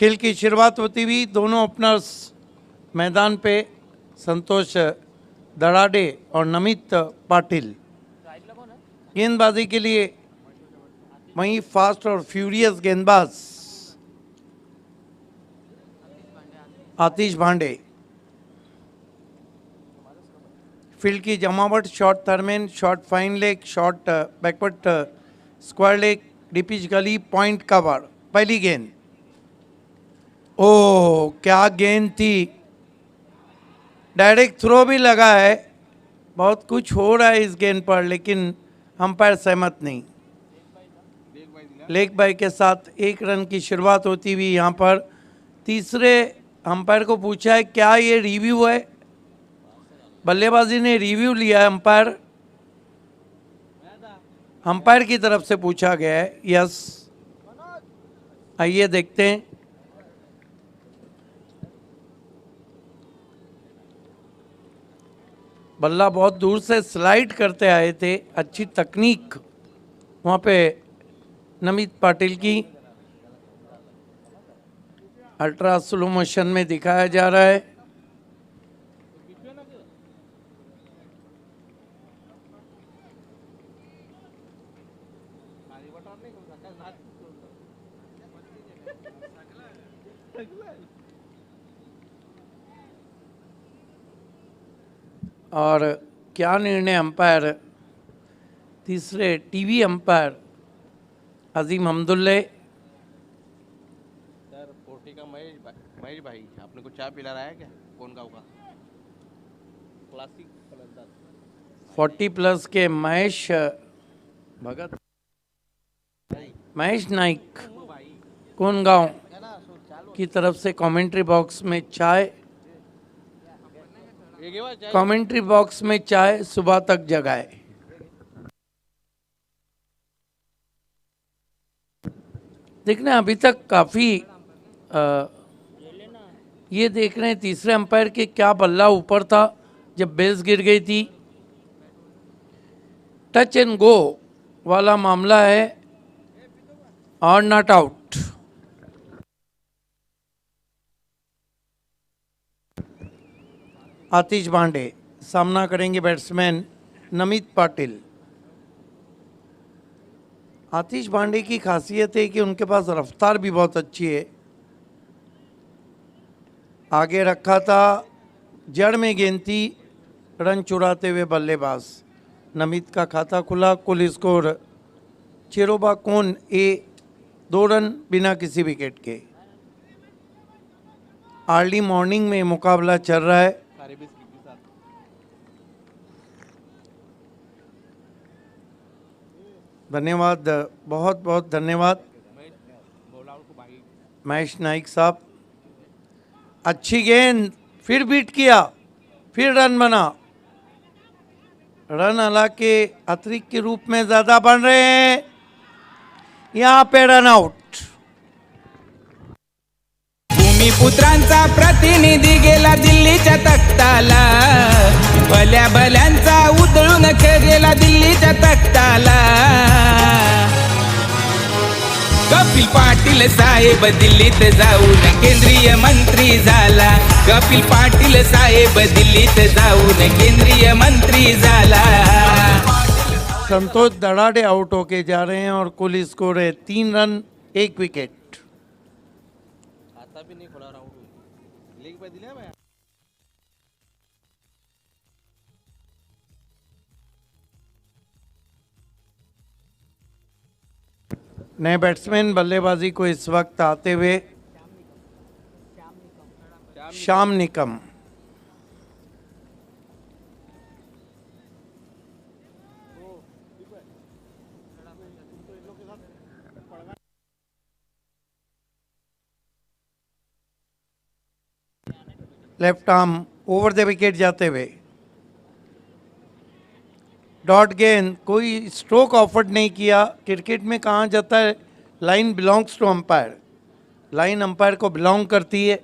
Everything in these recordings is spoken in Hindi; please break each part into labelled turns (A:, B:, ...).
A: खेल की शुरुआत होती हुई दोनों ओपनर्स मैदान पे, संतोष दड़ाडे और नमित पाटिल गेंदबाजी के लिए। वहीं फास्ट और फ्यूरियस गेंदबाज आतिश भांडे। फील्ड की जमावट, short third man, short fine leg, short backward square leg, deepish gully, point cover. पहली गेंद, ओ क्या गेंद थी, डायरेक्ट थ्रो भी लगा है। बहुत कुछ हो रहा है इस गेंद पर, लेकिन अंपायर सहमत नहीं। लेग बाई के साथ 1 रन की शुरुआत होती हुई यहाँ पर तीसरे अंपायर को पूछा है क्या ये रिव्यू है। बल्लेबाजी ने रिव्यू लिया है। अंपायर की तरफ से पूछा गया है। यस, आइए देखते हैं। बल्ला बहुत दूर से स्लाइड करते आए थे, अच्छी तकनीक वहाँ पे नमित पाटिल की अल्ट्रा स्लो मोशन में दिखाया जा रहा है। और क्या निर्णय अंपायर, तीसरे टीवी अंपायर अजीम हमदुल्ले।
B: सर 40 का महेश भाई आपने को चाय पिला रहा है क्या? कौन गाँव का क्लासिक फलंदाज?
A: 40 प्लस के महेश भगत, महेश नाइक कौन गांव की तरफ से कमेंट्री बॉक्स में चाय, कमेंट्री बॉक्स में चाय सुबह तक जगाए। देखना अभी तक काफी ये देख रहे हैं तीसरे अंपायर के क्या बल्ला ऊपर था जब बेल्स गिर गई थी। टच एंड गो वाला मामला है और नॉट आउट। आतिश भांडे सामना करेंगे बैट्समैन नमित पाटिल। आतिश भांडे की खासियत है कि उनके पास रफ्तार भी बहुत अच्छी है। आगे रखा था, जड़ में गेंद थी, रन चुराते हुए बल्लेबाज। नमित का खाता खुला, कुल स्कोर चिरोबा कोन ए 2 रन बिना किसी विकेट के। अर्ली मॉर्निंग में मुकाबला चल रहा है। धन्यवाद, बहुत बहुत धन्यवाद महेश नाइक साहब। अच्छी गेंद, फिर बीट किया, फिर रन बना। रन हालांकि अतिरिक्त के रूप में ज्यादा बन रहे हैं, यहाँ पे रन आउट।
C: भूमिपुत्रांचा प्रतिनिधी गेला दिल्लीच्या तख्ताला, भल्या भल्यांचा उधळून गेला दिल्लीच्या तख्ताला। कपिल पाटील साहेब दिल्लीत जाऊन केंद्रीय मंत्री झाला। कपिल पाटील साहेब दिल्लीत जाऊन केंद्रीय मंत्री झाला।
A: संतोष दड़ाडे आउट होके जा रहे हैं और कुल स्कोर है 3 रन 1 विकेट।
B: आता भी नहीं खोला राउंड लेग पे दिया भाई।
A: नए बैट्समैन बल्लेबाजी को इस वक्त आते हुए Shyam Nikam. Left arm over the wicket जाते हुए, डॉट गेंद, कोई स्ट्रोक ऑफर्ड नहीं किया। क्रिकेट में कहा जाता है line belongs to umpire, line umpire को बिलोंग करती है।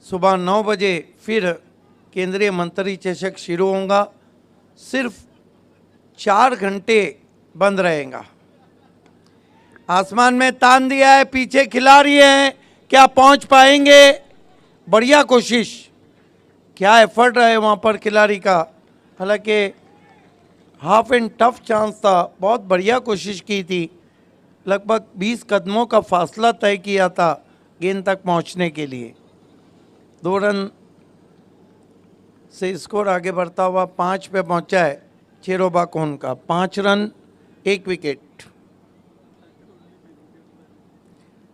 A: सुबह 9 बजे फिर केंद्रीय मंत्री चषक शुरू होगा। सिर्फ 4 घंटे बंद रहेगा। आसमान में तान दिया है, पीछे खिलाड़ी हैं, क्या पहुंच पाएंगे? बढ़िया कोशिश, क्या एफर्ट रहे वहां पर खिलाड़ी का। हालांकि हाफ एंड टफ चांस था, बहुत बढ़िया कोशिश की थी। लगभग 20 कदमों का फासला तय किया था गेंद तक पहुंचने के लिए। 2 रन से स्कोर आगे बढ़ता हुआ 5 पे पहुंचा है चेरोबाकोन का। 5 run 1 wicket.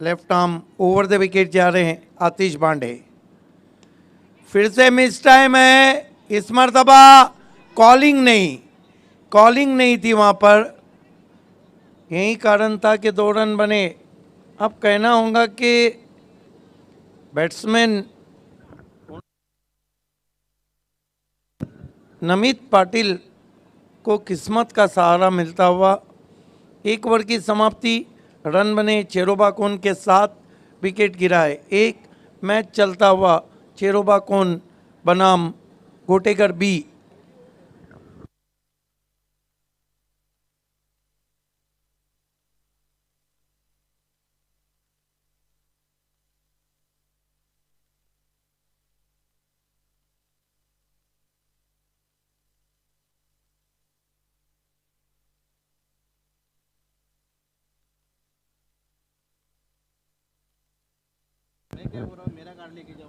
A: Left arm over the wicket जा रहे हैं आतिश पांडे। फिर से मिस टाइम है। इस मरतबा कॉलिंग नहीं थी वहां पर, यही कारण था कि 2 रन बने। अब कहना होगा कि बैट्समैन नमित पाटिल को किस्मत का सहारा मिलता हुआ। 1 ओवर की समाप्ति, रन बने चेरोबाकोन के 7 विकेट गिराए। 1 मैच चलता हुआ चेरोबाकोन बनाम गोटेकर बी।
B: मेरा कार्ड लेके जाओ।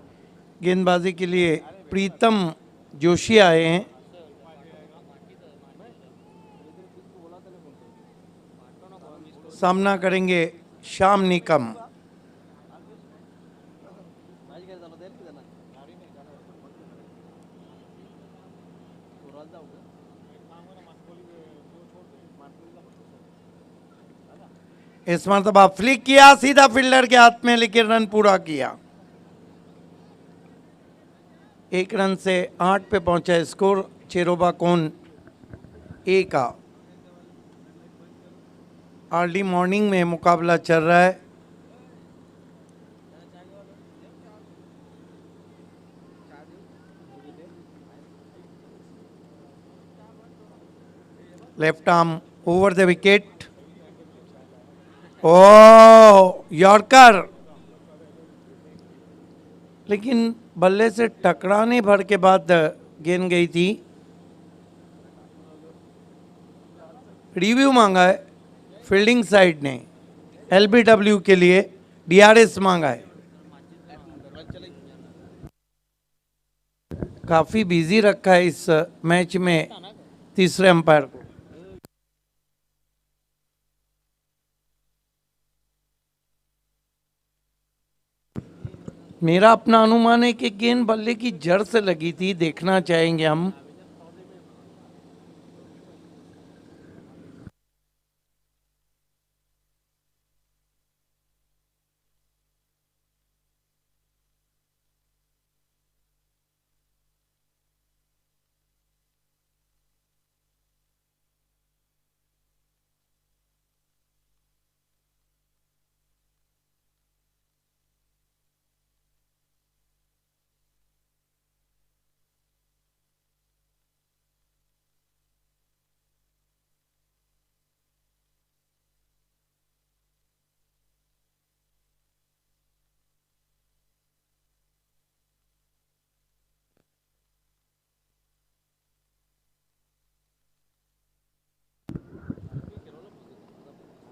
A: गेंदबाजी के लिए प्रीतम जोशी आए हैं। सामना करेंगे श्याम निकम। इस मरतबा फ्लिक किया सीधा फील्डर के हाथ में, लेकिन रन पूरा किया। 1 रन से 8 पे पहुंचा स्कोर चेरोबाकोन ए का। अर्ली मॉर्निंग में मुकाबला चल रहा है। Left arm over the wicket. Oh yorker, लेकिन बल्ले से टकराने भर के बाद गेंद गई थी। रिव्यू मांगा है फील्डिंग साइड ने, एलबीडब्ल्यू के लिए डीआरएस मांगा है। काफी बिजी रखा है इस मैच में तीसरे अंपायर को। मेरा अपना अनुमान है कि गेंद बल्ले की जड़ से लगी थी, देखना चाहेंगे हम।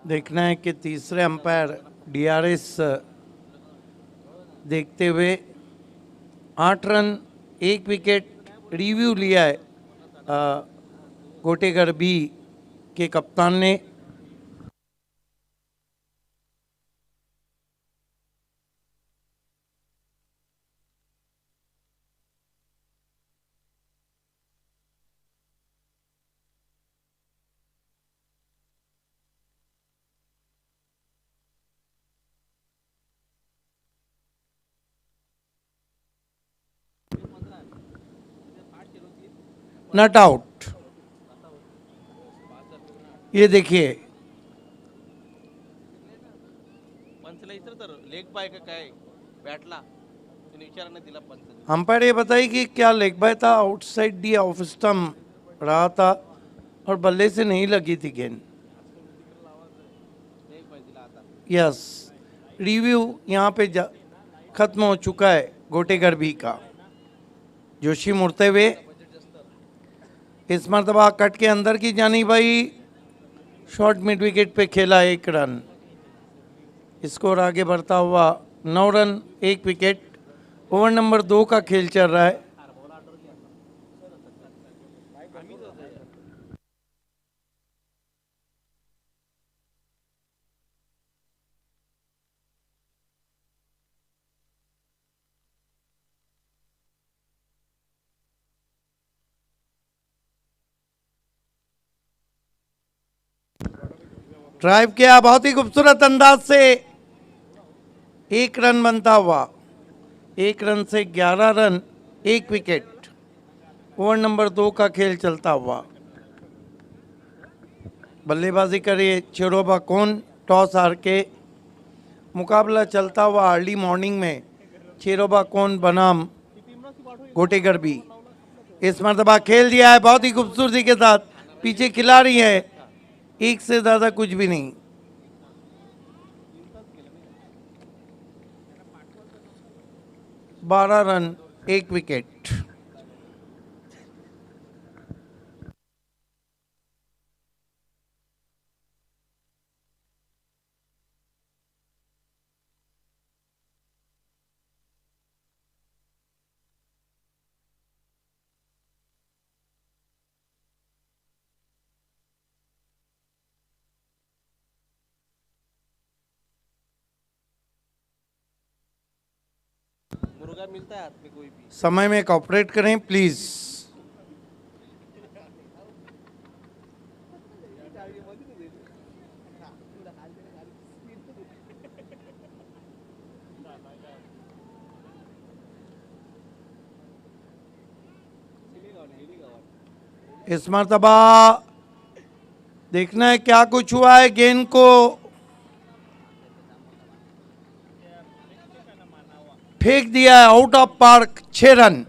A: देखना है कि तीसरे अंपायर डीआरएस देखते हुए 8 रन 1 विकेट रिव्यू लिया है गोटेकर बी के कप्तान ने। Not out. ये देखिए
B: पंचला इतर तर लेग बाय का काय बॅटला तुम्ही विचाराने दिला पंच।
A: अंपायर ये बताइए कि क्या लेग बाय था, आउटसाइड दी ऑफ स्टंप रहा था और बल्ले से नहीं लगी थी गेंद। यस, रिव्यू यहाँ पे खत्म हो चुका है गोटेगर भी का। जोशी मुड़ते हुए इस मरतबा कट के अंदर की जानी भाई, शॉर्ट मिड विकेट पे खेला 1 रन, स्कोर आगे बढ़ता हुआ 9 रन 1 विकेट। ओवर नंबर 2 का खेल चल रहा है। ड्राइव किया बहुत ही खूबसूरत अंदाज से, 1 रन बनता हुआ, 1 रन से 11 रन 1 विकेट। ओवर नंबर 2 का खेल चलता हुआ। बल्लेबाजी करे चिरोबा कौन, टॉस हार के। मुकाबला चलता हुआ अर्ली मॉर्निंग में चिरोबा कौन बनाम गोटेगर भी। इस मरतबा खेल दिया है बहुत ही खूबसूरती के साथ, पीछे खिलाड़ी है, 1 से ज़्यादा कुछ भी नहीं। बारह रन 1 विकेट।
B: मुर्गा मिलता है हाथ में कोई भी।
A: समय में कॉपरेट करें प्लीज। इस मरतबा देखना है क्या कुछ हुआ है। गेंद को फेंक दिया है आउट ऑफ पार्क, 6 रन।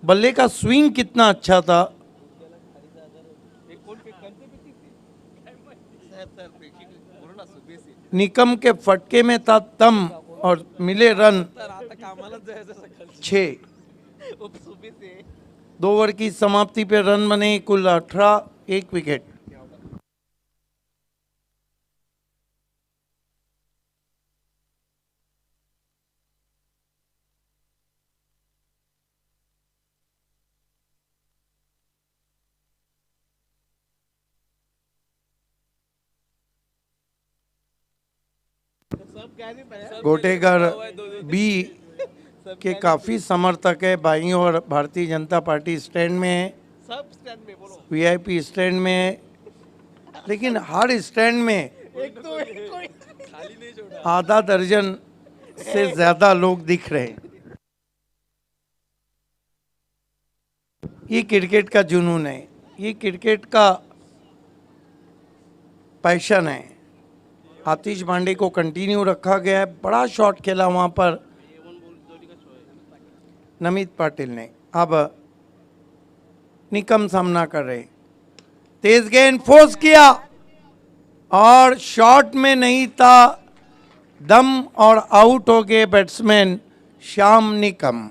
A: बल्ले का स्विंग कितना अच्छा था। निकम के फटके में था दम और मिले रन 6। 2 ओवर की समाप्ति पे रन बने कुल 18, 1 विकेट। गोटेगर बी के काफी समर्थक है, बाईं और भारतीय जनता पार्टी स्टैंड में है,
B: सब स्टैंड में बोलो।
A: वीआईपी स्टैंड में है, लेकिन हर स्टैंड में
B: खाली नहीं छोड़ा।
A: आधा दर्जन से ज्यादा लोग दिख रहे हैं। ये क्रिकेट का जुनून है, ये क्रिकेट का पैशन है। आतिश पांडे को कंटिन्यू रखा गया है, बड़ा शॉट खेला वहां पर नमित पाटिल ने। अब निकम सामना कर रहे, तेज गेंद फोर्स किया और शॉट में नहीं था दम और आउट हो गए बैट्समैन श्याम निकम।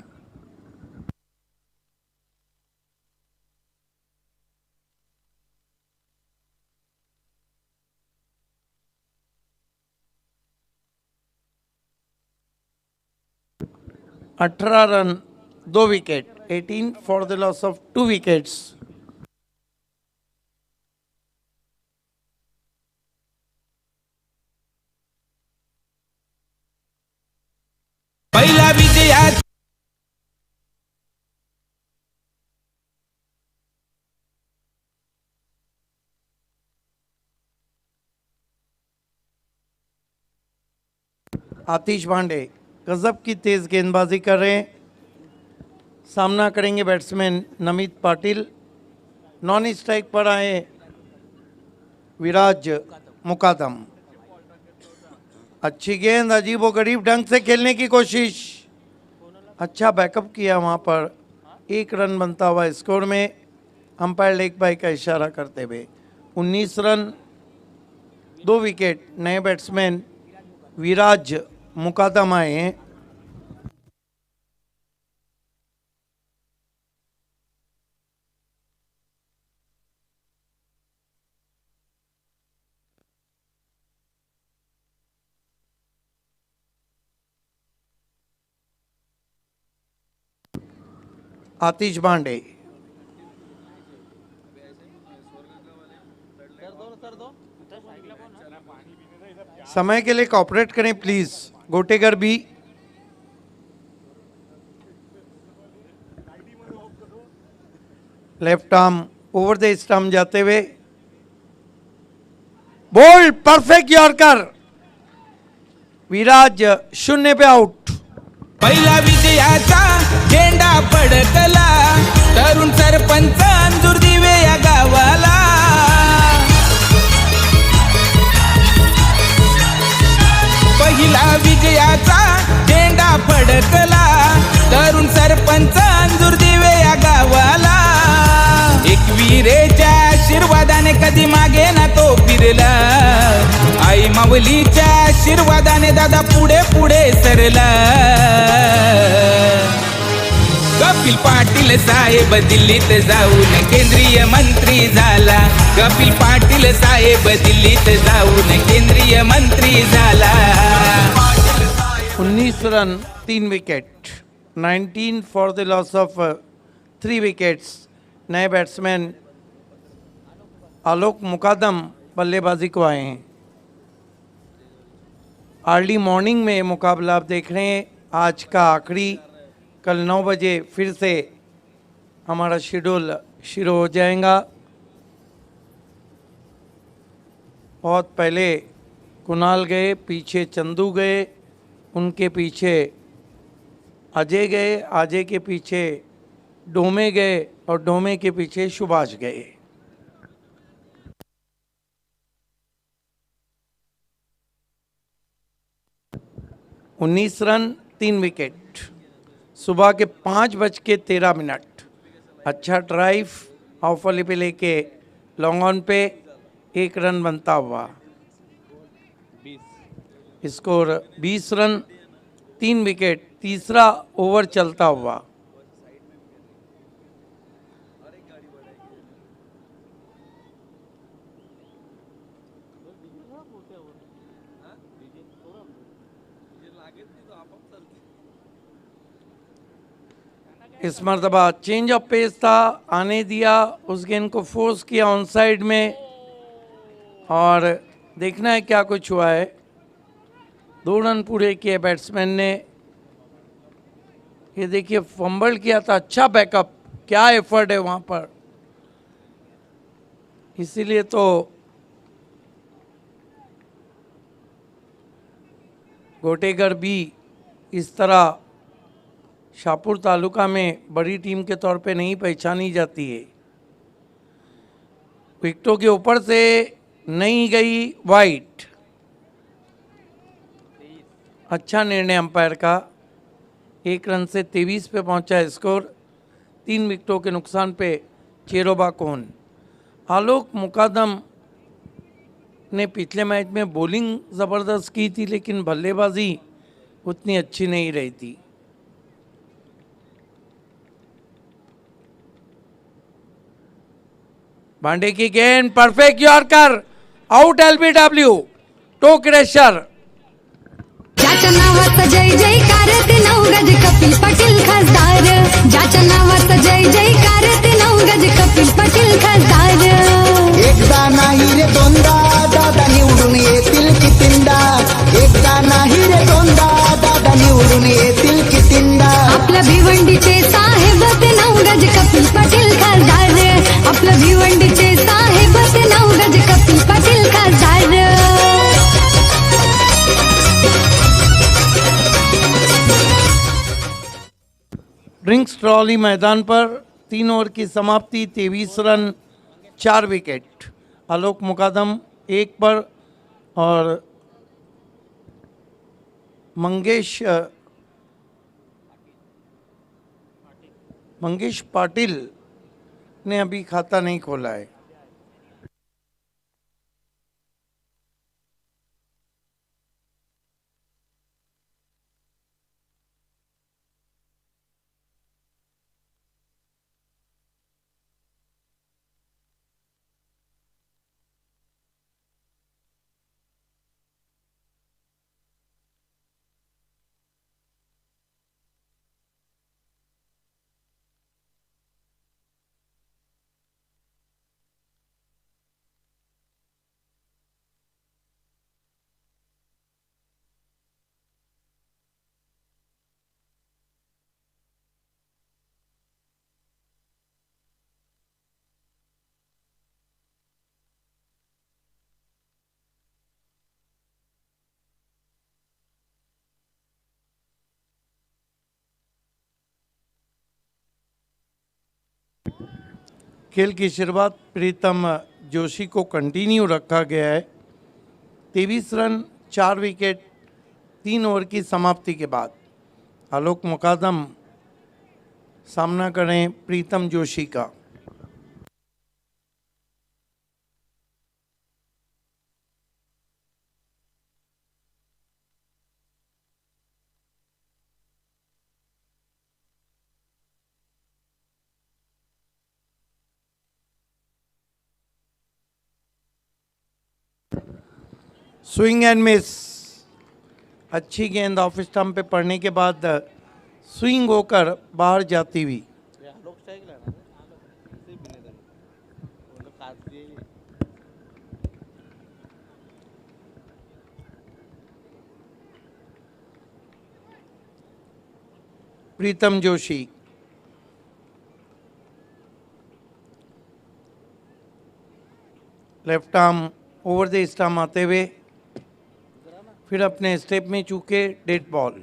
A: अठारह run 2 wicket, 18 for the loss of 2 wickets.
C: पहिला विजयात
A: आतिश पांडे गजब की तेज गेंदबाजी कर रहे हैं। सामना करेंगे batsman Namit Patil. Non strike पर आए विराज मुकादम। अच्छी गेंद, अजीबोगरीब ढंग से खेलने की कोशिश, अच्छा बैकअप किया वहां पर। 1 रन बनता हुआ स्कोर में, अंपायर लेग बाय का इशारा करते हुए 19 रन 2 विकेट नए बैट्समैन विराज मुकादम आए हैं। आतिश पांडे, समय के लिए कॉपरेट करें प्लीज। गोटेगर भी left arm over the stump जाते हुए बोल्ड परफेक्ट यॉर्कर, विराज 0 पे आउट।
C: पहिला विजयाचा झेंडा फडकला, तरुण सरपंच अंजूर दिवे या गावाला. पहिला विजयाचा झेंडा फडकला, तरुण सरपंच अंजूर दिवे या गावाला. एकविरेच्या आशीर्वादाने कधी मागे ना तो फिरला, आई माऊलीच्या आशीर्वादाने दादा पुढे पुढे सरला. कपिल पाटील साहेब दिल्लीत जाऊन केंद्रीय मंत्री झाला. कपिल पाटील साहेब दिल्लीत जाऊन केंद्रीय मंत्री झाला.
A: 19 run 3 wicket, 19 for the loss of 3 wickets. नए बैट्समैन आलोक मुकादम बल्लेबाजी को आए हैं। अर्ली मॉर्निंग में मुकाबला आप देख रहे हैं। आज का आखिरी, कल 9 बजे फिर से हमारा शेड्यूल शुरू हो जाएगा। बहुत पहले कुणाल गए, पीछे चंदू गए, उनके पीछे अजय गए, अजय के पीछे डोमे गए और डोमे के पीछे सुभाष गए। उन्नीस रन 3 विकेट, सुबह के 5:13। अच्छा ड्राइव ऑफ वाली पे लेके लॉन्ग ऑन पे 1 रन बनता हुआ। स्कोर 20 रन 3 विकेट, तीसरा ओवर चलता हुआ। इस मरतबा चेंज ऑफ पेस था, आने दिया, उस गेंद को फोर्स किया ऑन साइड में, और देखना है क्या कुछ हुआ है। 2 रन पूरे किए बैट्समैन ने। ये देखिए फंबल किया था, अच्छा बैकअप, क्या एफर्ट है वहाँ पर। इसीलिए तो गोटेगर भी इस तरह शाहपुर तालुका में बड़ी टीम के तौर पे नहीं पहचानी जाती है। विकेटों के ऊपर से नहीं गई वाइट। अच्छा निर्णय अंपायर का। 1 रन से 23 पे पहुंचा स्कोर। 3 विकेटों के नुकसान पे चेरोबा कोन। आलोक मुकादम ने पिछले मैच में बॉलिंग ज़बरदस्त की थी, लेकिन बल्लेबाजी उतनी अच्छी नहीं रही थी। भांडे की गेंद, perfect yorker, out LBW, toe crusher.
D: ज्याच्या नावाचा जय जयकार ते 9 गज कपिल पाटील खासदार. ज्याच्या नावाचा जय जयकार ते 9 गज कपिल पाटील खासदार.
E: एकदा नाही रे दोनदा दादा निवडून येतील कितींदा. एकदा नाही रे दोनदा दादा निवडून येतील कितींदा.
D: आपल्या भिवंडीचे साहेब ते 9 गज कपिल पाटील खासदार. आपल्या भिवंडीचे साहेब ते 9 गज कपिल पाटील खासदार.
A: ड्रिंक्स ट्रॉली मैदान पर 3 ओवर की समाप्ति, 23 रन 4 विकेट। आलोक मुकादम 1 पर और मंगेश पाटिल ने अभी खाता नहीं खोला है। खेल की शुरुआत प्रीतम जोशी को कंटिन्यू रखा गया है। 23 रन 4 विकेट 3 ओवर की समाप्ति के बाद आलोक मुकादम सामना करें प्रीतम जोशी का। स्विंग एंड मिस, अच्छी गेंद ऑफ स्टंप पे पड़ने के बाद स्विंग होकर बाहर जाती हुई।
B: आलोक स्ट्राइक लाना इसे भी नहीं मतलब काट दिए।
A: Pritam Joshi left arm over the stump आते हुए फिर अपने स्टेप में चूके डेड बॉल।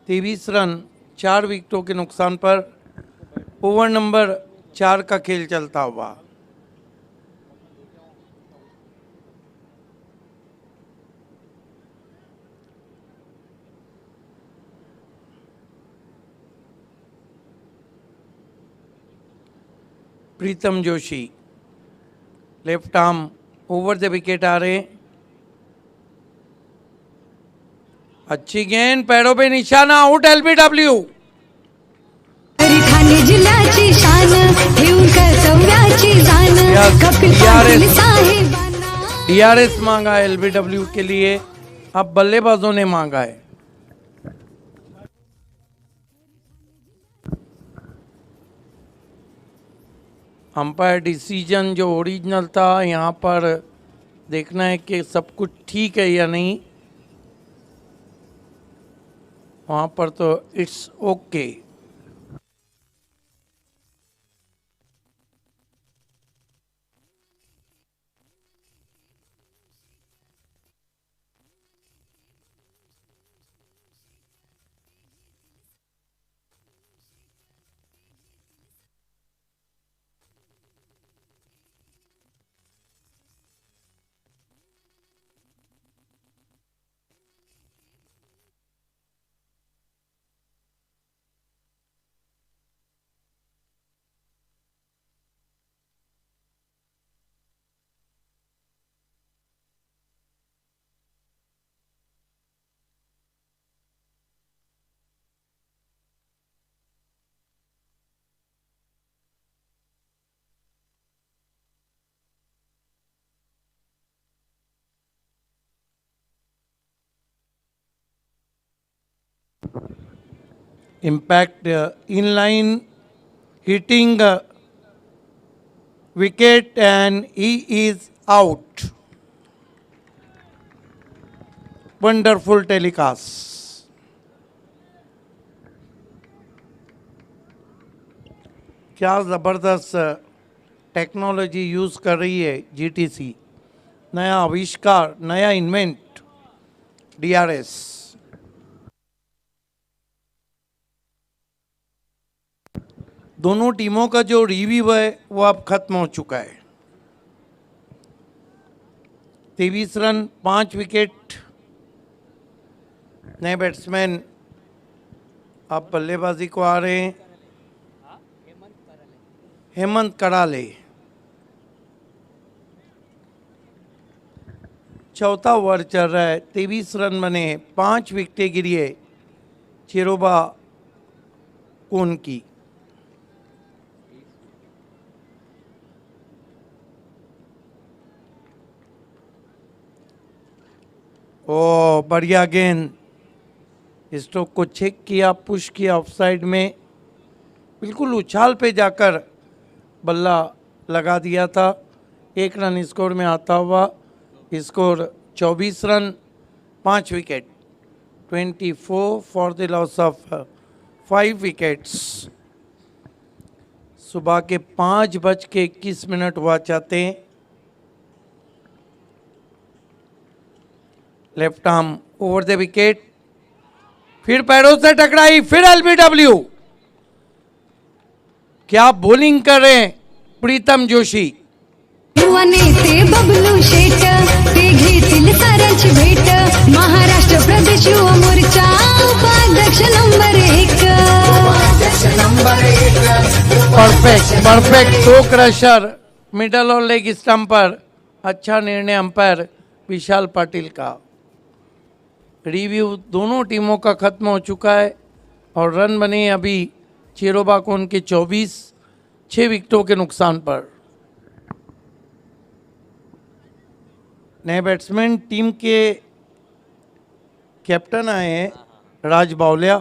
A: 23 रन 4 विकेटों के नुकसान पर ओवर नंबर 4 का खेल चलता हुआ। Pritam Joshi left arm over the wicket आ रहे, अच्छी गेंद पैरों पे निशाना, आउट एलबीडब्ल्यू।
D: तरी ठाणे जिल्ह्याची शान ठेवून कर्तव्याची जाण कपिल पाटील साहेबांना
A: डीआरएस मांगा एलबीडब्ल्यू के लिए, अब बल्लेबाजों ने मांगा है। अंपायर डिसीजन जो ओरिजिनल था, यहाँ पर देखना है कि सब कुछ ठीक है या नहीं। वहाँ पर तो it's okay. Impact inline hitting wicket and he is out. Wonderful telecast. क्या ज़बरदस्त टेक्नोलॉजी यूज़ कर रही है जीटीसी, नया आविष्कार, नया इन्वेंट डीआरएस। दोनों टीमों का जो रिव्यू है वो अब खत्म हो चुका है। 23 रन 5 विकेट, नए बैट्समैन अब बल्लेबाजी को आ रहे हैं। हेमंत कराले चौथा ओवर चल रहा है, 23 रन बने, 5 विकेटें गिरी है चिरोबा कोन की। ओ बढ़िया गेंद, स्ट्रोक को चेक किया, पुश किया ऑफसाइड में, बिल्कुल उछाल पे जाकर बल्ला लगा दिया था। 1 रन स्कोर में आता हुआ score 24 run 5 wicket, 24 for the loss of 5 wickets. सुबह के 5:21 हुआ चाहते हैं। Left arm over the wicket, फिर पैरों से टकराई, फिर एलबीडब्ल्यू। क्या बॉलिंग कर रहे हैं प्रीतम जोशी।
D: युवा नेते बबलू शेट ते घेतील साऱ्यांची भेट, महाराष्ट्र प्रदेश युवा मोर्चा उपाध्यक्ष number 1।
A: Perfect toe crusher, middle और लेग स्टंप पर अच्छा निर्णय अंपायर विशाल पाटिल का। रिव्यू दोनों टीमों का खत्म हो चुका है और रन बने अभी चेरोबाकोन के 24, 6 विकेटों के नुकसान पर। नए बैट्समैन टीम के कैप्टन आए हैं राज बावलिया।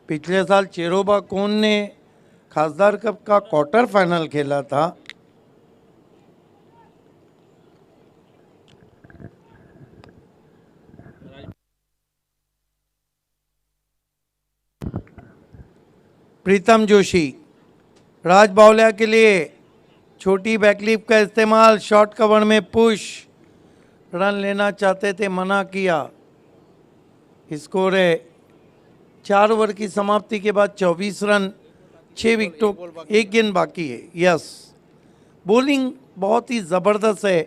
A: पिछले साल चेरोबाकोन ने खासदार कप का क्वार्टर फाइनल खेला था। प्रीतम जोशी, राज बावलिया के लिए छोटी बैकलिप का इस्तेमाल, शॉर्ट कवर में पुश, रन लेना चाहते थे, मना किया। स्कोर है 4 ओवर की समाप्ति के बाद 24 रन, 6 विकेटों, 1 गेंद बाकी है। यस, बॉलिंग बहुत ही ज़बरदस्त है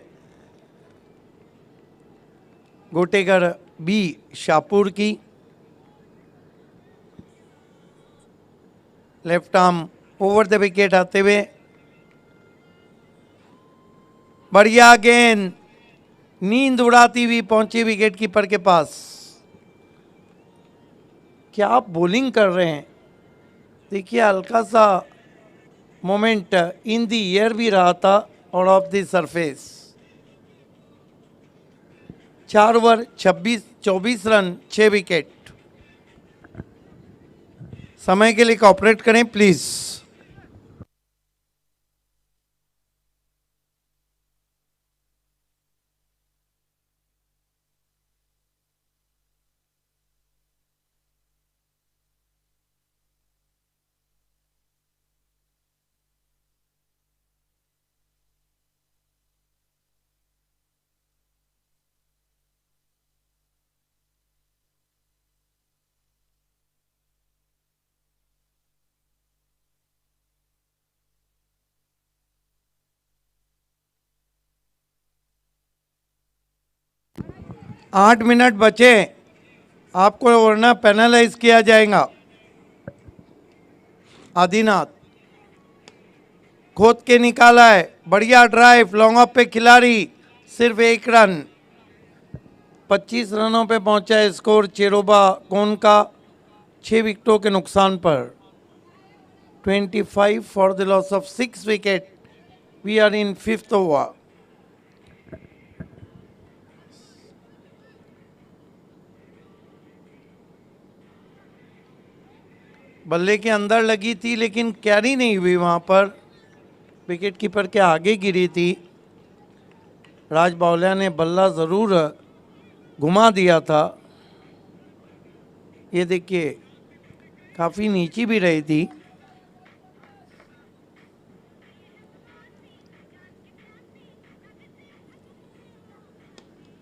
A: गोटेगर बी शाहपुर की। Left arm over the wicket आते हुए, बढ़िया गेंद, नींद उड़ाती हुई पहुंची विकेट कीपर के पास। क्या आप बॉलिंग कर रहे हैं। देखिए हल्का सा मोमेंट इन दी एयर भी रहा था और of the surface. 4 over 24 run, 6 wicket. समय के लिए कोऑपरेट करें प्लीज। आठ मिनट बचे, आपको वरना पेनलाइज किया जाएगा। आदिनाथ खोद के निकाला है, बढ़िया ड्राइव, लॉन्ग ऑफ पे खिलाड़ी, सिर्फ 1 रन। 25 रनों पे पहुंचा है स्कोर चेरोबाकोन का, 6 विकेटों के नुकसान पर। 25 for the loss of 6 wicket. We are in 5th over. बल्ले के अंदर लगी थी लेकिन कैरी नहीं हुई, वहाँ पर विकेट कीपर के आगे गिरी थी। राज बावलिया ने बल्ला ज़रूर घुमा दिया था। ये देखिए काफ़ी नीची भी रही थी।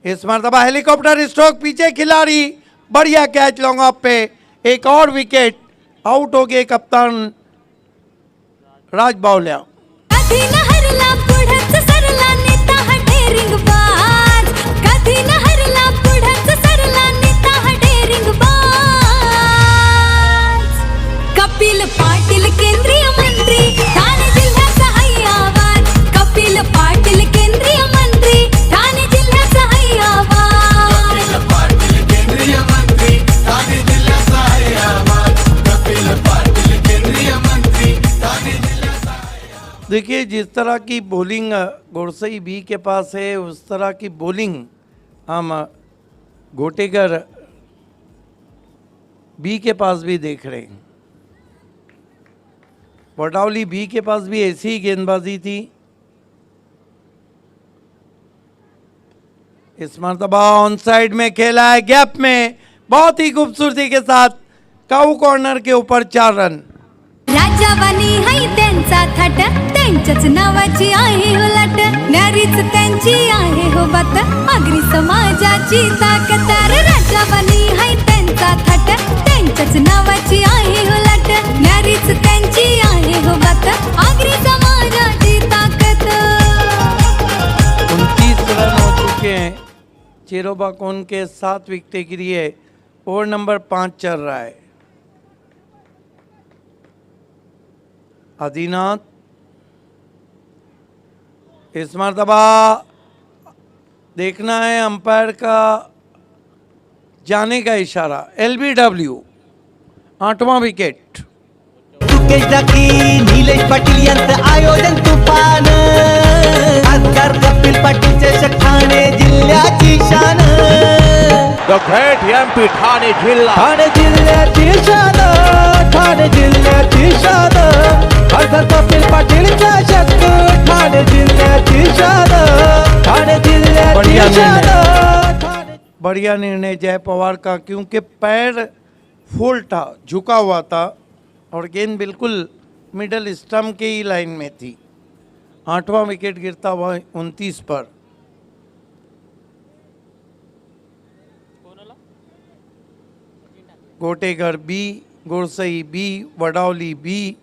A: इस मरतबा हेलीकॉप्टर स्ट्रोक, पीछे खिलाड़ी, बढ़िया कैच लॉन्ग ऑफ पे, एक और विकेट। आउट हो गए कप्तान राज बावलिया।
D: कधी न हरला पुढंच सरला नेता हा डेअरिंग बाज, कधी न हरला पुढंच सरला नेता हा डेअरिंग बाज। कपिल पाटील केंद्रीय मंत्री, ठाणे जिल्ह्याचा हाय आवाज। कपिल पाटील केंद्रीय मंत्री, ठाणे जिल्ह्याचा हाय आवाज। कपिल पाटील केंद्रीय मंत्री, ठाणे जिल्ह्याचा हाय आवाज।
A: देखिए जिस तरह की बॉलिंग गोरसई बी के पास है, उस तरह की बॉलिंग हम गोटेगर बी के पास भी देख रहे हैं। वटावली बी के पास भी ऐसी ही गेंदबाजी थी। इस मरतबा ऑन साइड में खेला है, गैप में बहुत ही खूबसूरती के साथ काऊ कॉर्नर के ऊपर 4 रन।
D: राजा बनी है त्यांचा थाट, त्यांच्याच नावाची आहे हो लाट, न्यारीच त्यांची आहे हो बात. आगरी समाजाची ताकदार राजा बनी हाय त्यांचा थाट, त्यांच्याच नावाची आहे हो लाट, न्यारीच त्यांची आहे हो बात. आगरी समाजाची ताकद.
A: 29 रन हो चुके हैं. चिरोबा कौन के 7 विकेटें गिरी है. ओवर नंबर 5 चल रहा है. आदिनाथ इस मरतबा देखना है अंपायर का जाने का इशारा. LBW 8वां wicket.
E: सुकेश जाकी, निलेश पाटील यांचं आयोजन तुफान. खासदार कपिल पाटील चषक ठाणे जिल्ह्याची शान.
B: द ग्रेट MP ठाणे जिल्हा.
E: ठाणे जिल्ह्याची शान, ठाणे जिल्ह्याची शान. खासदार कपिल पाटील चषक ठाणे जिल्ह्याची शान, ठाणे जिल्ह्याची शान.
A: बढ़िया निर्णय जय पवार का, क्योंकि पैर फुल था, झुका हुआ था और गेंद बिल्कुल मिडल स्टंप के ही लाइन में थी. 8वां विकेट गिरता हुआ 29 पर. गोटेगर B, Gursai B, Vadavali B,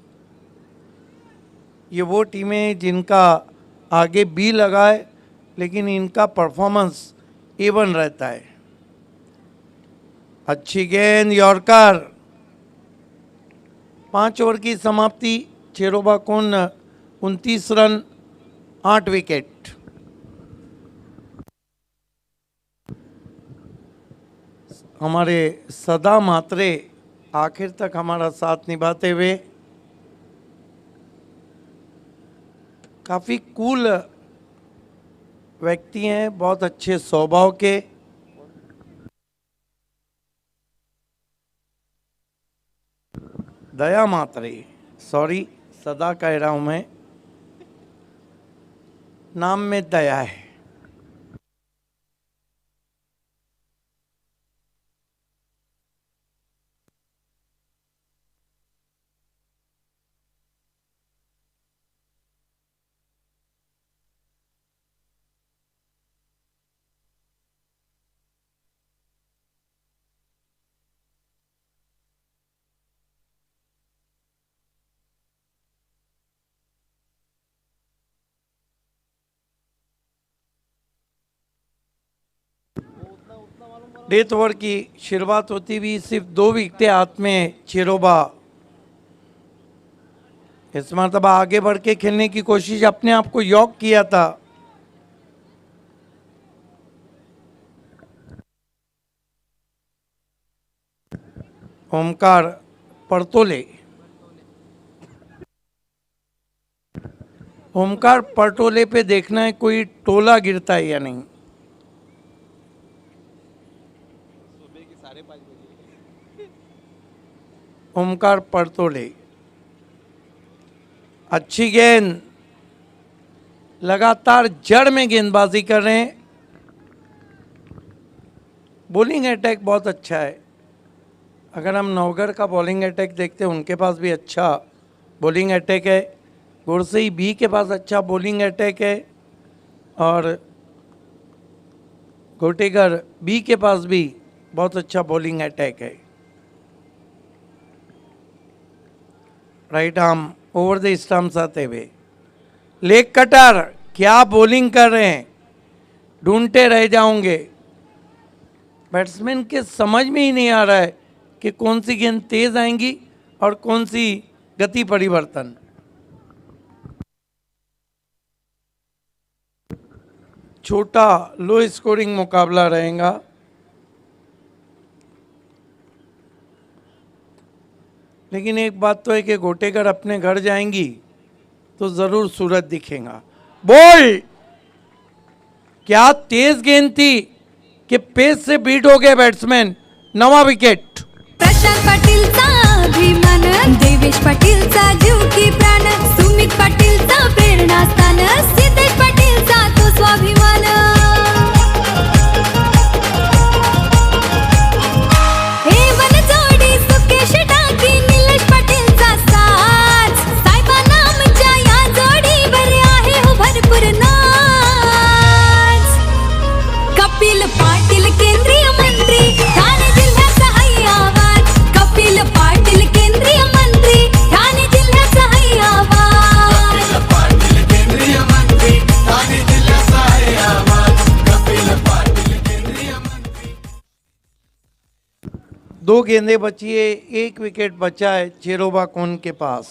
A: ये वो टीमें जिनका आगे बी लगा है, लेकिन इनका परफॉर्मेंस A1 रहता है. अच्छी गेंद, यॉर्कर. 5 ओवर की समाप्ति. चिरोबा कौन 29 रन 8 विकेट. हमारे सदा मात्रे आखिर तक हमारा साथ निभाते हुए, काफ़ी कूल व्यक्ति हैं, बहुत अच्छे स्वभाव के. दया मात्रे, सॉरी सदा कह रहा हूं मैं, नाम में दया है. डेथ ओवर की शुरुआत होती हुई सिर्फ 2 विकेटें हाथ में चिरोबा. इस मरतबा आगे बढ़ के खेलने की कोशिश, अपने आप को यॉक किया था. ओमकार परतोले. ओमकार परतोले पे देखना है कोई टोला गिरता है या नहीं. ओमकार परतोले. अच्छी गेंद, लगातार जड़ में गेंदबाजी कर रहे हैं. बॉलिंग अटैक बहुत अच्छा है. अगर हम नवगढ़ का बॉलिंग अटैक देखते हैं, उनके पास भी अच्छा बॉलिंग अटैक है. गुरसई बी के पास अच्छा बॉलिंग अटैक है और गोटेगर बी के पास भी बहुत अच्छा बॉलिंग अटैक है. Right arm over the stumps आते हुए. लेग कटर, क्या बॉलिंग कर रहे हैं, ढूंढते रह जाओगे. बैट्समैन के समझ में ही नहीं आ रहा है कि कौन सी गेंद तेज आएंगी और कौन सी गति परिवर्तन. छोटा लो स्कोरिंग मुकाबला रहेगा. लेकिन एक बात तो है कि गोटेगर अपने घर जाएंगी तो जरूर सूरज दिखेगा. बॉल, क्या तेज गेंद थी कि पेस से बीट हो गए बैट्समैन. 9वां विकेट.
D: प्रशांत पाटीलचा अभिमान, देवेश पाटीलचा जीव की प्राण, सुमित पाटीलचा प्रेरणास्थान, सिद्धेश पाटीलचा तो स्वाभिमान. हे बनजोडी सुकेश टाकी, निलेश पाटीलचा साथ, साहेबांना आमच्या या जोडी
A: 2 गेंदें बची है, 1 विकेट बचा है चेरोबा कोन के पास।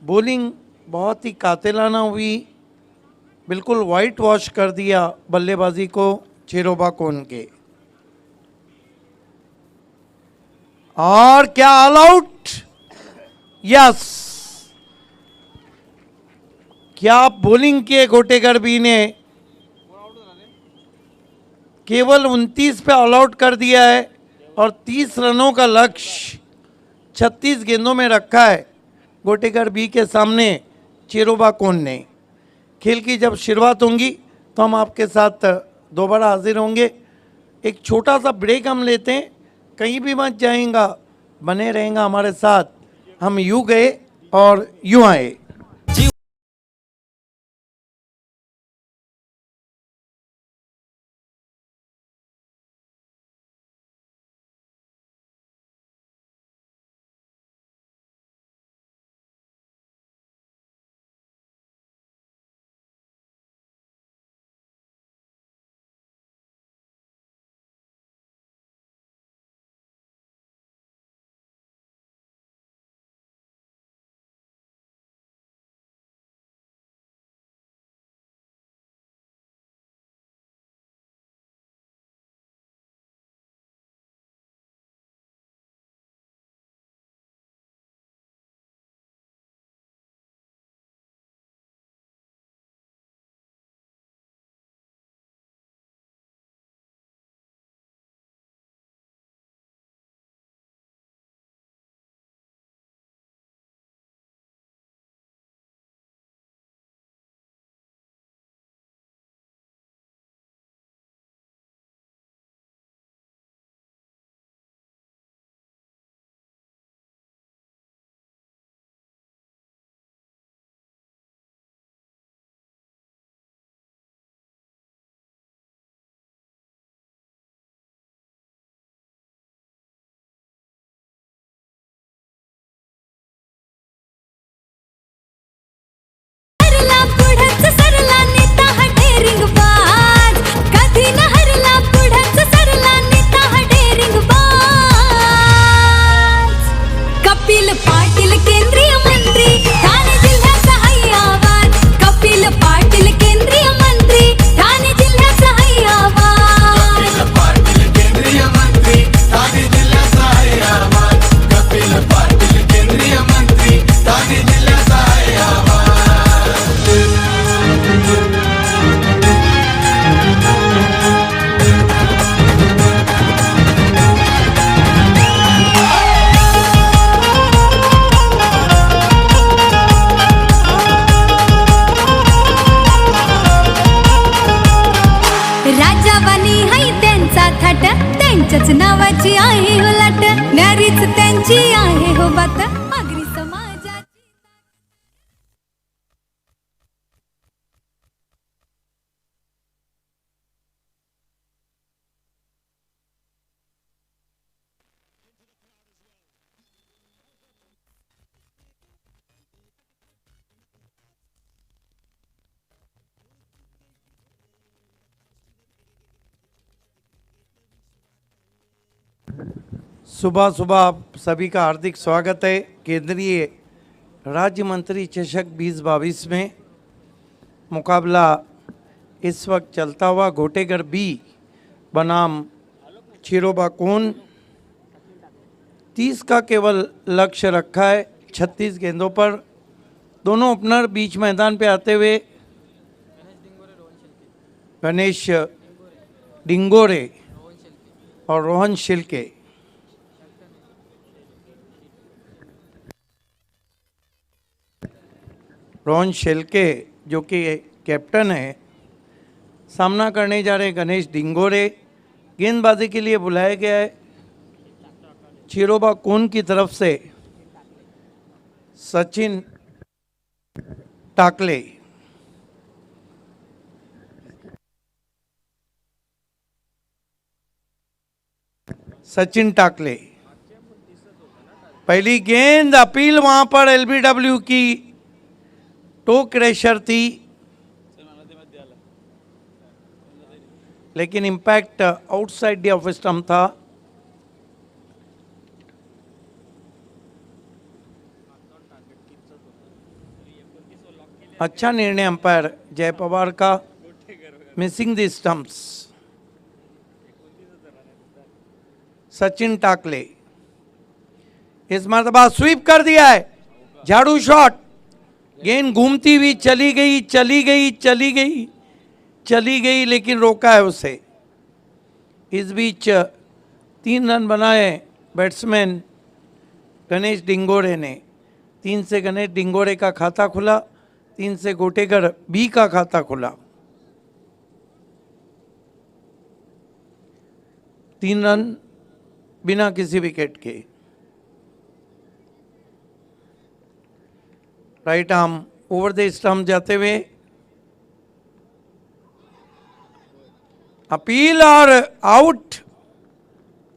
A: बॉलिंग बहुत ही कातिलाना हुई, बिल्कुल वाइट वॉश कर दिया बल्लेबाजी को चेरोबा कोन के। और क्या ऑल आउट? यस, क्या बॉलिंग किए गोटेगर बी ने, केवल 29 पे ऑल आउट कर दिया है और 30 रनों का लक्ष्य 36 गेंदों में रखा है गोटेगर बी के सामने चेरोबा कोन ने। खेल की जब शुरुआत होंगी तो हम आपके साथ दोबारा हाजिर होंगे। एक छोटा सा ब्रेक हम लेते हैं, कहीं भी मत जाएगा, बने रहेगा हमारे साथ। हम यूं गए और यूं आए।
D: हरला पुढंच सरला नेता हा डेरिंग बाज, कधी न हरला पुढंच सरला नेता हा डेरिंग बाज। कपिल पाटील केंद्रीय मंत्री, ठाणे जिल्ह्याचा हाय आवाज। कपिल पाटील केंद्रीय मंत्री, ठाणे जिल्ह्याचा हाय आवाज।
F: पाटील केंद्रीय मंत्री ठाणे जिल्ह्याचा आहे आवाज. कपिल पाटील केंद्रीय मंत्री ठाणे जिल्ह्याचा आहे आवाज.
D: राजावानी हाय त्यांचा थाट, त्यांच्याच नावाची आहे हो लाट, न्यारीच त्यांची आहे हो बात, आगरी समाजाची।
A: सुबह सुबह आप सभी का हार्दिक स्वागत है केंद्रीय राज्य मंत्री चषक 2022 में। मुकाबला इस वक्त चलता हुआ गोटेगर बी बनाम चेरोबा कोन। 30 का केवल लक्ष्य रखा है 36 गेंदों पर। दोनों ओपनर बीच मैदान पे आते हुए गणेश डिंगोरे और रोहन शिल्के। रोहन शेल्के जो कि कैप्टन है, सामना करने जा रहे गणेश डिंगोरे। गेंदबाजी के लिए बुलाया गया है चेरोबा कोन की तरफ से सचिन टाकले। सचिन टाकले पहली गेंद, अपील वहां पर एलबीडब्ल्यू की टो क्रैशर थी। लेकिन impact outside the off stump था। अच्छा निर्णय अंपायर जय पवार का, मिसिंग द स्टंप्स। सचिन टाकले इस मरतबा स्वीप कर दिया है, झाड़ू शॉट, गेंद घूमती हुई चली गई चली गई चली गई चली गई, लेकिन रोका है उसे। इस बीच 3 रन बनाए बैट्समैन गणेश डिंगोरे ने। 3 से गणेश डिंगोरे का खाता खुला, 3 से गोटेगर बी का खाता खुला। 3 रन बिना किसी विकेट के। Right arm over the stump जाते हुए अपील और आउट।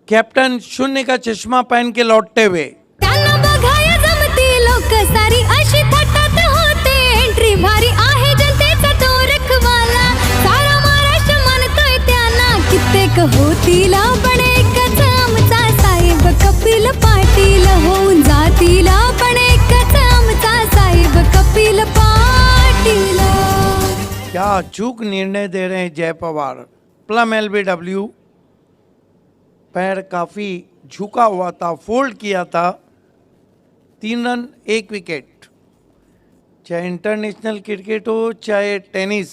A: कैप्टन शून्य का चश्मा पहन के लौटते हुए।
D: त्यांना बघाया जमती लोक सारी अशी थटात होते, एंट्री भारी आहे जनतेचा तो रखवाला, सारा महाराष्ट्र म्हणतोय त्यांना, कित्येक होतील पण एकच आमचा साहेब कपिल पाटील, होऊन जातील पण एकच आमचा साहेब कपिल पाटील।
A: क्या अचूक निर्णय दे रहे हैं जय पवार। प्लम LBW, पैर काफी झुका हुआ था, फोल्ड किया था। 3 रन 1 विकेट। चाहे इंटरनेशनल क्रिकेट हो चाहे टेनिस,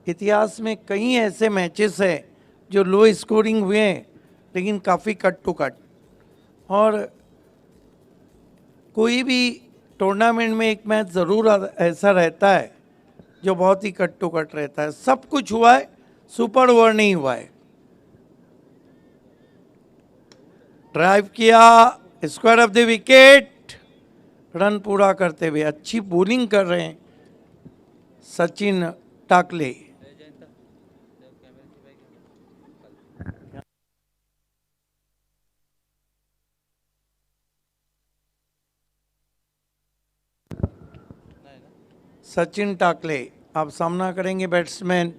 A: इतिहास में कई ऐसे मैचेस हैं जो लो स्कोरिंग हुए हैं लेकिन काफ़ी कट टू कट। और कोई भी टूर्नामेंट में एक मैच ज़रूर ऐसा रहता है जो बहुत ही कट टू कट रहता है। सब कुछ हुआ है, सुपर ओवर नहीं हुआ है। ड्राइव किया, square of the wicket, run पूरा करते हुए अच्छी बॉलिंग कर रहे हैं सचिन टाकले। सचिन टाकले अब सामना करेंगे बैट्समैन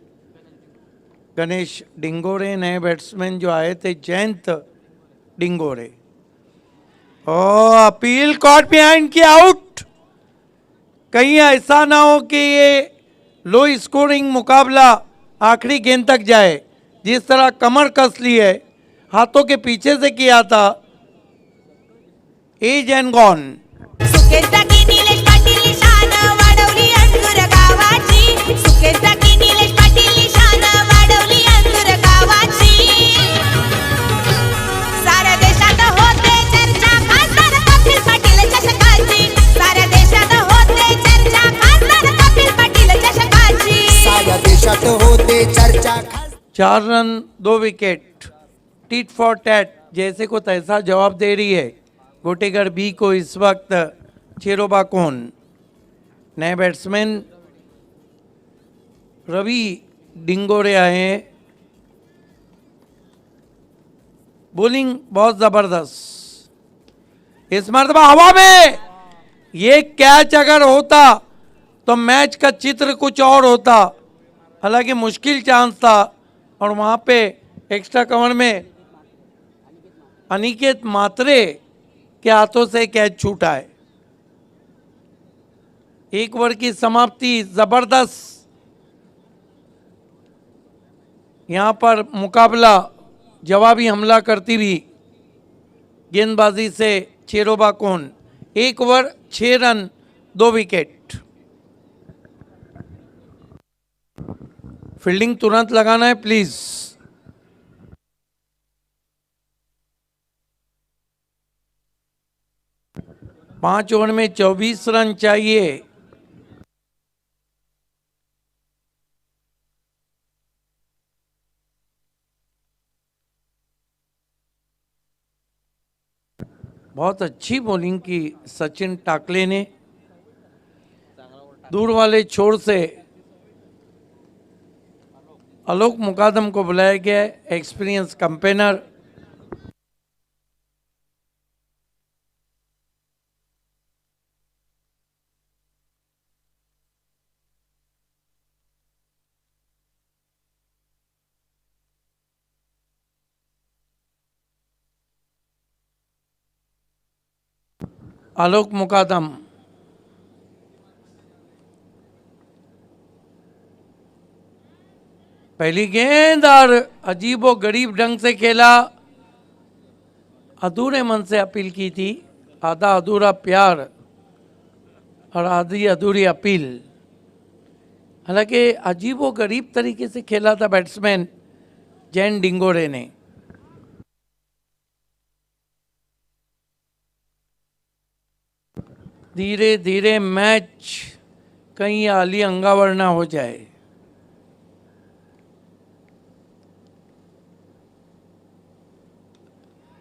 A: गणेश डिंगोरे। नए बैट्समैन जो आए थे जयंत डिंगोरे। ओ अपील कॉट बिहाइंड की आउट। कहीं ऐसा ना हो कि ये लो स्कोरिंग मुकाबला आखिरी गेंद तक जाए। जिस तरह कमर कस ली है, हाथों के पीछे से किया था, एज एंड गॉन।
G: सुकेचा की निलेश पाटील शान वाढवली अंधुर गावाची, सुकेचा की निलेश पाटील शान वाढवली अंधुर गावाची, साऱ्या देशात होते चर्चा खासदार कपिल पाटील चषकाची, साऱ्या देशात होते चर्चा खासदार कपिल पाटील चषकाची,
E: साऱ्या देशात होते चर्चा।
A: 4 run 2 wicket. Tit for tat जैसे को तैसा जवाब दे रही है गोटेगर बी को इस वक्त चेरोबा कौन। नए बैट्समैन रवि डिंगोरे आए हैं। बॉलिंग बहुत जबरदस्त। इस मरतबा हवा में ये कैच अगर होता तो मैच का चित्र कुछ और होता। हालांकि मुश्किल चांस था और वहां पे एक्स्ट्रा कवर में अनिकेत मात्रे के हाथों से कैच छूटा है। 1 ओवर की समाप्ति जबरदस्त। यहां पर मुकाबला जवाबी हमला करती हुई गेंदबाजी से चेरोबा कौन। 1 ओवर 6 रन 2 विकेट। फील्डिंग तुरंत लगाना है प्लीज। पांच ओवर में 24 रन चाहिए। बहुत अच्छी बॉलिंग की सचिन टाकले ने। दूर वाले छोर से आलोक मुकादम को बुलाया गया, एक्सपीरियंस कंपेनर। आलोक मुकादम, पहली गेंद और अजीबो गरीब ढंग से खेला, अधूरे मन से अपील की थी, आधा अधूरा प्यार और आधी अधूरी अपील। हालांकि अजीबो गरीब तरीके से खेला था बैट्समैन जैन डिंगोरे ने। धीरे धीरे मैच कहीं आली अंगावर ना हो जाए।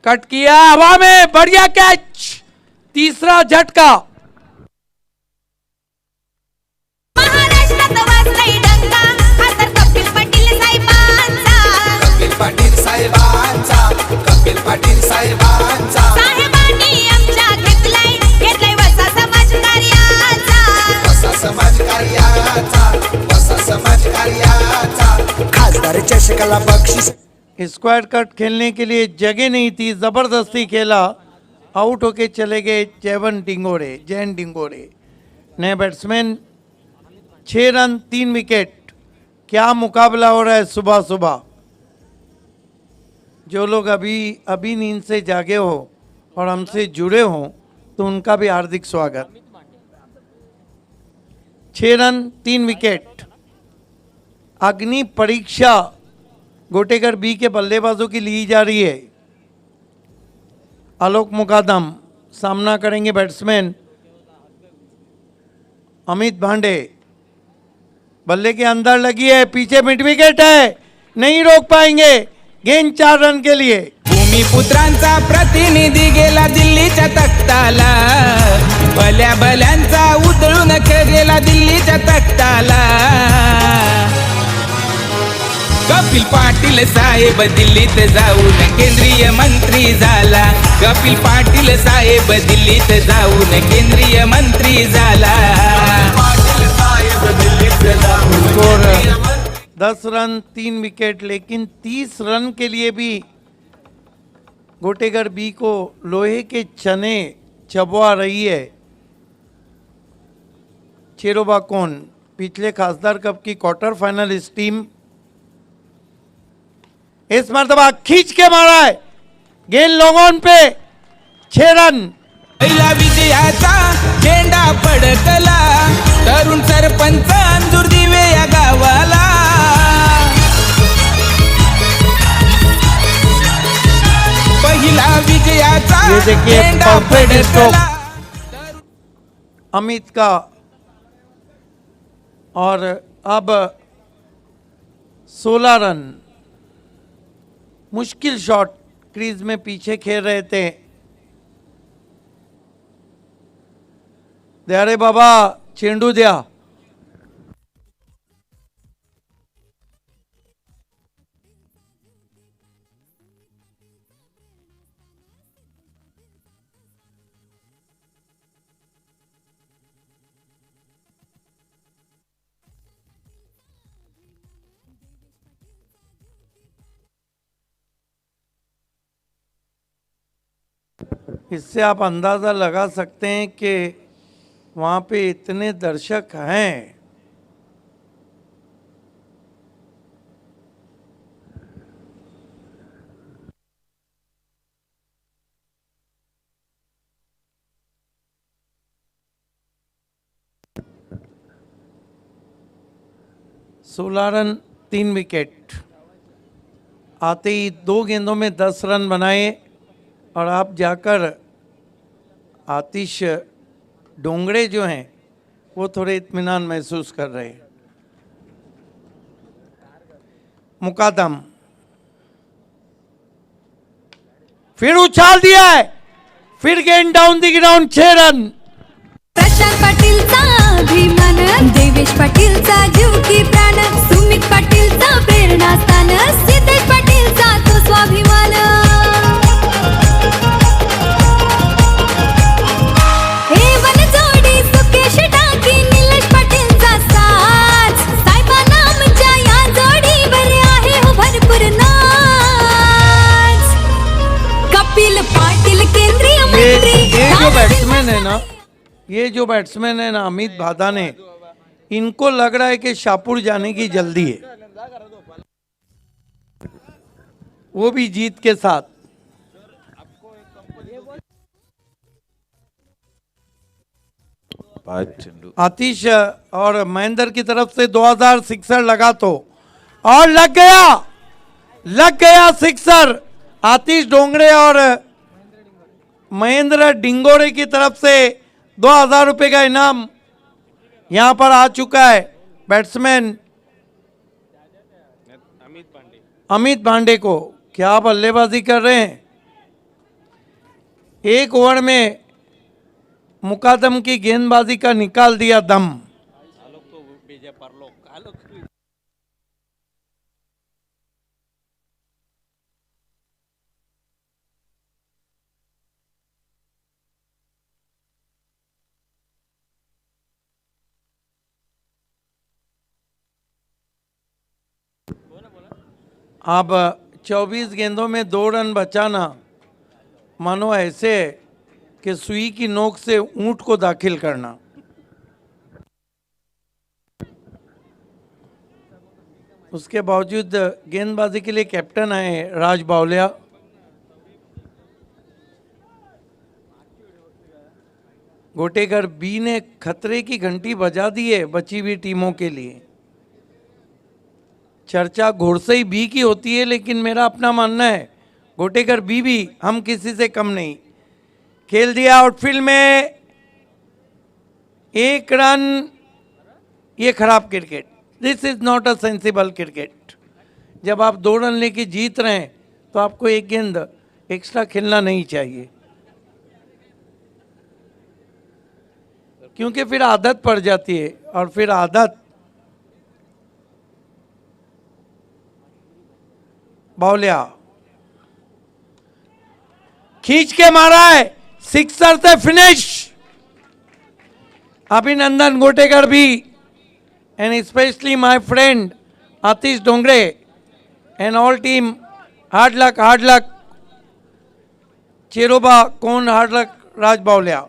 A: कट किया हवा में, बढ़िया कैच, तीसरा झटका।
G: महाराष्ट्रात वाजलाय डंका, हा तर कपिल पाटील साहेबांचा.
F: कपिल पाटील साहेबांचा, कपिल पाटील साहेबांचा,
G: साहेबांनी आमच्या घेतलाय वसा समाज कार्याचा.
F: वसा समाज कार्याचा, वसा समाज कार्याचा, खासदार चषकाला बक्षीस।
A: स्क्वाड कट खेलने के लिए जगह नहीं थी, ज़बरदस्ती खेला, आउट होके चले गए जैन डिंगोरे। नए बैट्समैन, 6 रन 3 विकेट। क्या मुकाबला हो रहा है सुबह सुबह। जो लोग अभी नींद से जागे हो और हमसे जुड़े हो तो उनका भी हार्दिक स्वागत। 6 रन 3 विकेट। अग्नि परीक्षा गोटेगर बी के बल्लेबाजों की ली जा रही है। आलोक मुकादम सामना करेंगे बैट्समैन अमित भांडे। बल्ले के अंदर लगी है, पीछे मिड विकेट है, नहीं रोक पाएंगे। गेंद 4 रन के लिए।
C: भूमिपुत्रांचा प्रतिनिधी गेला दिल्लीच्या तख्ताला, भल्या भल्यांचा उधळून गेला दिल्लीच्या तख्ताला. कपिल पाटील साहेब दिल्लीत जाऊन केंद्रीय मंत्री झाला. कपिल पाटील साहेब दिल्लीत जाऊन केंद्रीय मंत्री झाला.
F: पाटील साहेब दिल्लीत जाऊन
A: स्कोर 10 रन 3 विकेट, लेकिन 30 रन के लिए भी गोटेगर बी को लोहे के चने चबवा रही है चेरोबाकोन, पिछले खासदार कप की क्वार्टर फाइनलिस्ट टीम। इस मर्तबा खींच के मारा है, गेंद लोगों पे, 6 रन।
C: पहिला विजयाचा झेंडा फडकला, तरुण सरपंच अंजूर दिवे या गावाला. पहिला विजयाचा
A: ये देखिए
C: झेंडा
A: परफेक्ट स्ट्रोक
C: फडकला.
A: अमित का, और अब 16 रन। मुश्किल शॉट, क्रीज में पीछे खेल रहे थे। द्या रे बाबा, चेंडू द्या। इससे आप अंदाज़ा लगा सकते हैं कि वहाँ पे इतने दर्शक हैं। सोलह रन 3 विकेट। आते ही 2 गेंदों में 10 रन बनाए और आप जाकर आतिश डोंगरे जो हैं वो थोड़े इत्मीनान महसूस कर रहे हैं। मुकादम फिर उछाल दिया है, फिर गेंद डाउन द ग्राउंड, 6 रन।
D: प्रशांत पाटीलचा अभिमान, देवेश पाटीलचा जीव की प्राण, सुमित पाटीलचा प्रेरणास्थान, सिद्धेश पाटीलचा तो स्वाभिमान. हे वनजोडी सुकेश टाकी, निलेश पाटीलचा साथ, साहेबांना आमच्या या जोडीवर आहे हो भरपूर नाच. कपिल पाटील केंद्रीय मंत्री,
A: ये जो बैट्समैन है ना ना, ये जो बैट्समैन है ना अमित भादाने, इनको लग रहा है कि शाहपुर जाने की जल्दी है, वो भी जीत के साथ। आतिश और महेंद्र की तरफ से 2000 सिक्सर लगा तो, और लग गया सिक्सर। आतिश डोंगरे और महेंद्र डिंगोरे की तरफ से 2000 रुपए का इनाम यहां पर आ चुका है बैट्समैन अमित पांडे को। क्या बल्लेबाजी कर रहे हैं, एक ओवर में मुकादम की गेंदबाजी का निकाल दिया दम। अब 24 गेंदों में 2 रन बचाना मानो ऐसे है कि सुई की नोक से ऊंट को दाखिल करना। उसके बावजूद गेंदबाजी के लिए कैप्टन आए राज बावलिया। गोटेगर बी ने खतरे की घंटी बजा दी है बची हुई टीमों के लिए। चर्चा घोड़सई बी की होती है, लेकिन मेरा अपना मानना है गोटेगर बी भी हम किसी से कम नहीं। खेल दिया आउटफील्ड में 1 रन, ये खराब cricket. This is not a sensible cricket. जब आप 2 रन लेके जीत रहे हैं तो आपको 1 गेंद एक्स्ट्रा खेलना नहीं चाहिए, क्योंकि फिर आदत पड़ जाती है, और फिर आदत। बावलिया खींच के मारा है, सिक्सर से फिनिश। अभिनंदन गोटेकर भी, and specially my friend Atish Dongre and all team, hard luck. चिरोबा कौन हार्ड लक राज बावलिया।